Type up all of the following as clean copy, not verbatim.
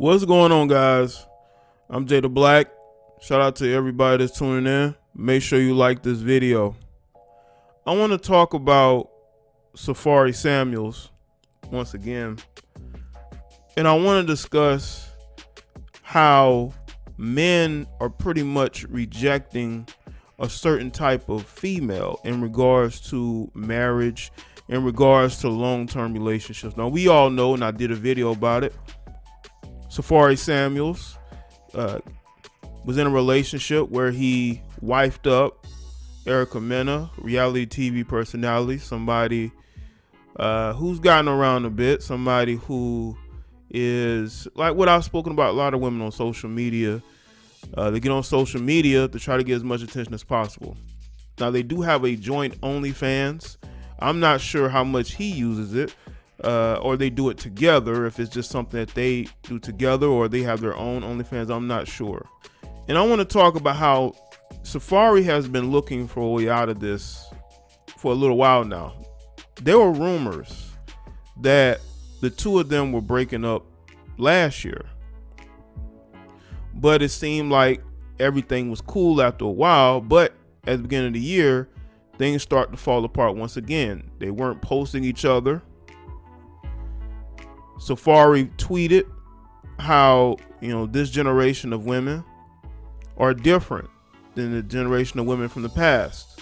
What's going on, guys? I'm Jay the Black. Shout out to everybody that's tuning in. Make sure you like this video. I want to talk about Safaree Samuels once again. And I want to discuss how men are pretty much rejecting a certain type of female in regards to marriage, in regards to long-term relationships. Now, we all know, and I did a video about it, Safaree Samuels was in a relationship where he wifed up Mena, reality TV personality, somebody who's gotten around a bit, somebody who is like what I've spoken about a lot of women on social media. They get on social media to try to get as much attention as possible. Now, they do have a joint OnlyFans. I'm not sure how much he uses it, or they do it together, if it's just something that they do together or they have their own OnlyFans. I'm not sure. And I want to talk about how Safaree has been looking for a way out of this for a little while now. There were rumors that the two of them were breaking up last year, but it seemed like everything was cool after a while. But at the beginning of the year, things start to fall apart once again. They weren't posting each other. Safaree tweeted how, this generation of women are different than the generation of women from the past,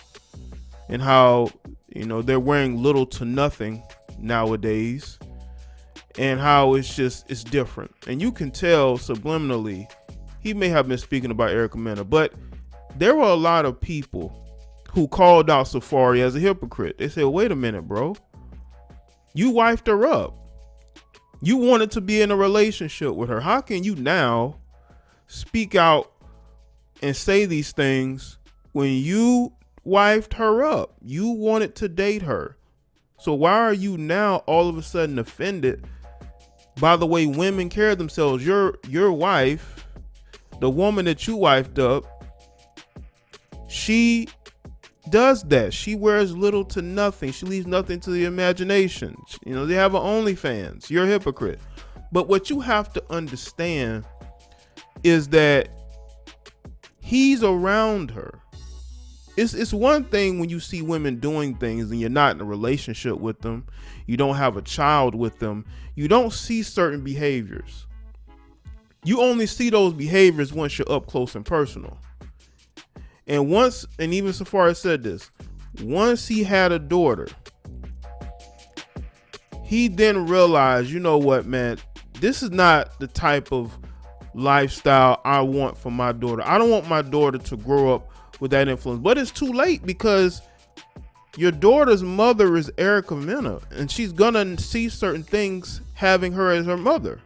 and how, they're wearing little to nothing nowadays, and how it's different. And you can tell subliminally, he may have been speaking about Mena, but there were a lot of people who called out Safaree as a hypocrite. They said, wait a minute, bro, you wifed her up. You wanted to be in a relationship with her. How can you now speak out and say these things when you wifed her up? You wanted to date her. So why are you now all of a sudden offended by the way women carry themselves? Your wife, the woman that you wifed up, she does that. She wears little to nothing. She leaves nothing to the imagination. They have an OnlyFans. You're a hypocrite. But what you have to understand is that he's around her. It's one thing when you see women doing things and you're not in a relationship with them, you don't have a child with them, you don't see certain behaviors. You only see those behaviors once you're up close and personal. And even Safaree said this, once he had a daughter, he then realized, you know what, man, this is not the type of lifestyle I want for my daughter. I don't want my daughter to grow up with that influence. But it's too late, because your daughter's mother is Mena, and she's gonna see certain things having her as her mother.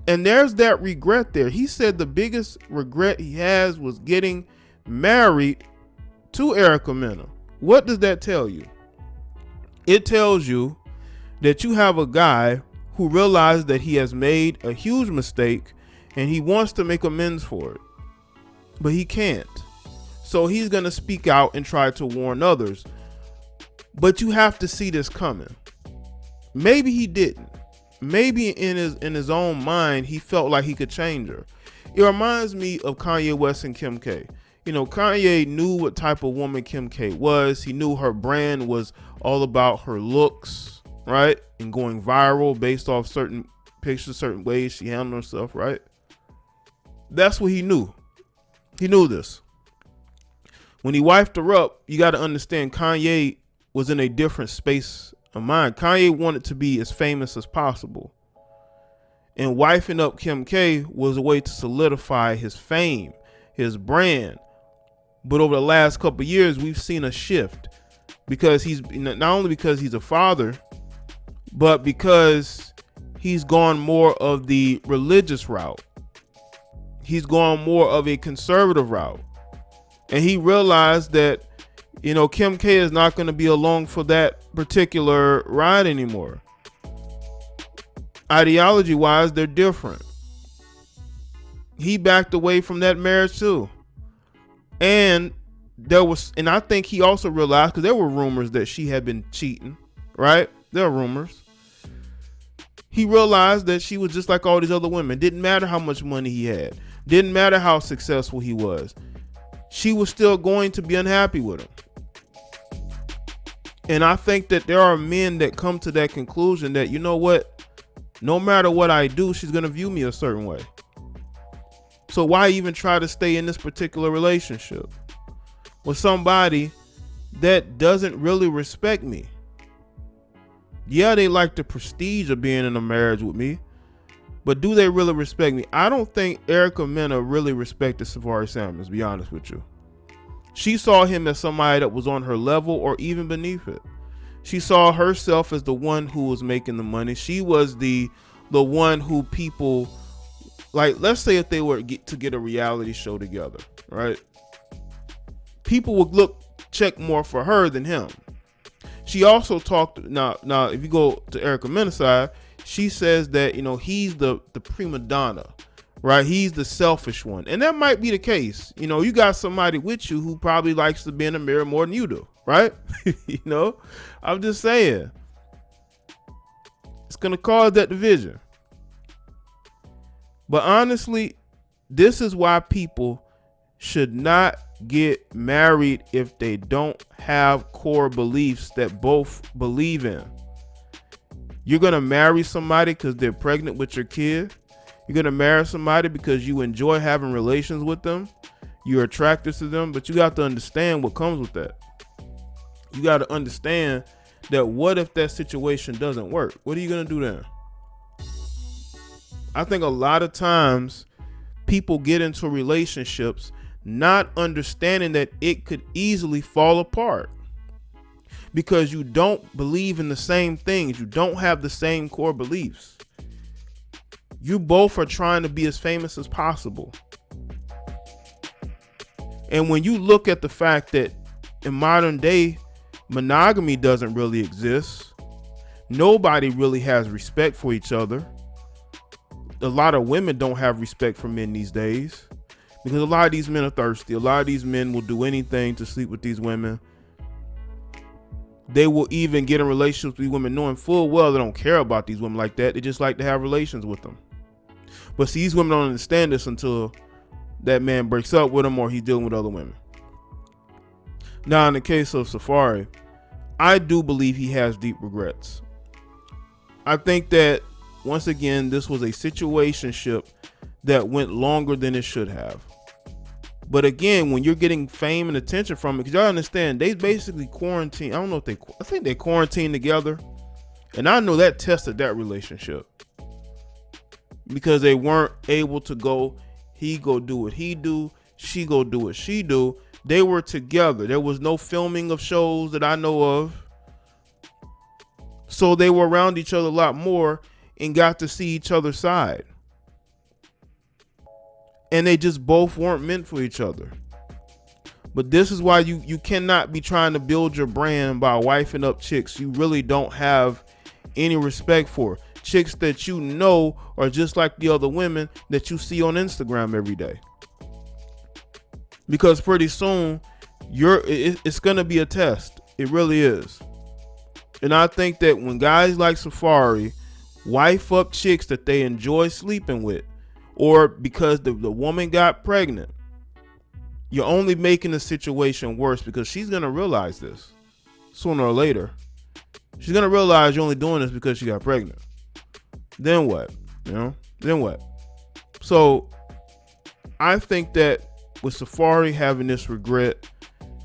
And there's that regret there. He said the biggest regret he has was getting married to Mena. What does that tell you? It tells you that you have a guy who realized that he has made a huge mistake and he wants to make amends for it, but he can't. So he's going to speak out and try to warn others. But you have to see this coming. Maybe he didn't. Maybe in his own mind, he felt like he could change her. It reminds me of Kanye West and Kim K. Kanye knew what type of woman Kim K was. He knew her brand was all about her looks, right? And going viral based off certain pictures, certain ways she handled herself, right? That's what he knew. He knew this. When he wifed her up, you got to understand Kanye was in a different space of mind. Kanye wanted to be as famous as possible. And wifing up Kim K was a way to solidify his fame, his brand. But over the last couple of years, we've seen a shift, because he's not only because he's a father, but because he's gone more of the religious route. He's gone more of a conservative route. And he realized that, Kim K is not going to be along for that particular ride anymore. Ideology wise, they're different. He backed away from that marriage too. And I think he also realized, because there were rumors that she had been cheating, right? There are rumors. He realized that she was just like all these other women. Didn't matter how much money he had. Didn't matter how successful he was. She was still going to be unhappy with him. And I think that there are men that come to that conclusion that, you know what, no matter what I do, she's going to view me a certain way. So why even try to stay in this particular relationship with somebody that doesn't really respect me? Yeah, they like the prestige of being in a marriage with me, but do they really respect me? I don't think Erica Mena really respected Safaree Samuels, to be honest with you. She saw him as somebody that was on her level or even beneath it. She saw herself as the one who was making the money. She was the one who people, like, let's say if they were to get a reality show together, right? People would check more for her than him. She also talked, now if you go to Erica Mena's side, she says that, he's the prima donna, right? He's the selfish one. And that might be the case. You got somebody with you who probably likes to be in the mirror more than you do, right? I'm just saying. It's going to cause that division. But honestly, this is why people should not get married if they don't have core beliefs that both believe in. You're going to marry somebody because they're pregnant with your kid. You're going to marry somebody because you enjoy having relations with them. You're attracted to them, but you got to understand what comes with that. You got to understand that what if that situation doesn't work? What are you going to do then? I think a lot of times people get into relationships not understanding that it could easily fall apart because you don't believe in the same things. You don't have the same core beliefs. You both are trying to be as famous as possible. And when you look at the fact that in modern day, monogamy doesn't really exist. Nobody really has respect for each other. A lot of women don't have respect for men these days because a lot of these men are thirsty. A lot of these men will do anything to sleep with these women. They will even get in relationships with these women knowing full well they don't care about these women like that. They just like to have relations with them. But see, these women don't understand this until that man breaks up with them or he's dealing with other women. Now, in the case of Safaree, I do believe he has deep regrets. I think that, once again, this was a situationship that went longer than it should have. But again, when you're getting fame and attention from it, because y'all understand, they basically quarantine. I don't know if I think they quarantined together. And I know that tested that relationship. Because they weren't able to go, he go do what he do, she go do what she do. They were together. There was no filming of shows that I know of. So they were around each other a lot more and got to see each other's side. And they just both weren't meant for each other. But this is why you cannot be trying to build your brand by wifing up chicks you really don't have any respect for. Chicks that you know are just like the other women that you see on Instagram every day. Because pretty soon it's gonna be a test. It really is. And I think that when guys like Safaree wife up chicks that they enjoy sleeping with, or because the woman got pregnant, you're only making the situation worse because she's gonna realize this sooner or later. She's gonna realize you're only doing this because she got pregnant. Then what? Then what? So I think that with Safaree having this regret,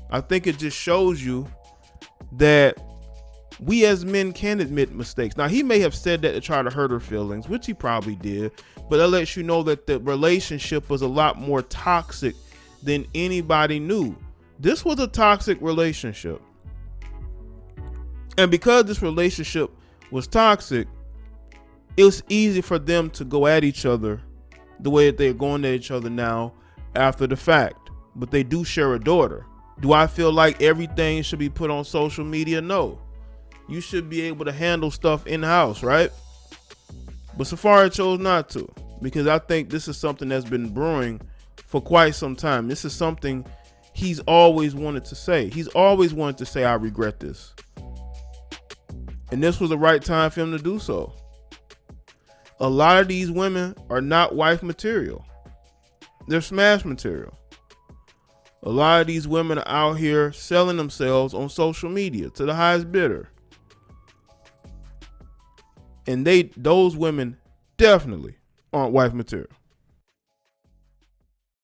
I think it just shows you that we as men can admit mistakes. Now, he may have said that to try to hurt her feelings, which he probably did, but that lets you know that the relationship was a lot more toxic than anybody knew. This was a toxic relationship. And because this relationship was toxic, it was easy for them to go at each other the way that they're going at each other now after the fact. But they do share a daughter. Do I feel like everything should be put on social media? No. You should be able to handle stuff in-house, right? But Safaree chose not to, because I think this is something that's been brewing for quite some time. This is something he's always wanted to say. He's always wanted to say, I regret this. And this was the right time for him to do so. a lot of these women are not wife material. They're smash material. A lot of these women are out here selling themselves on social media to the highest bidder. And those women definitely aren't wife material.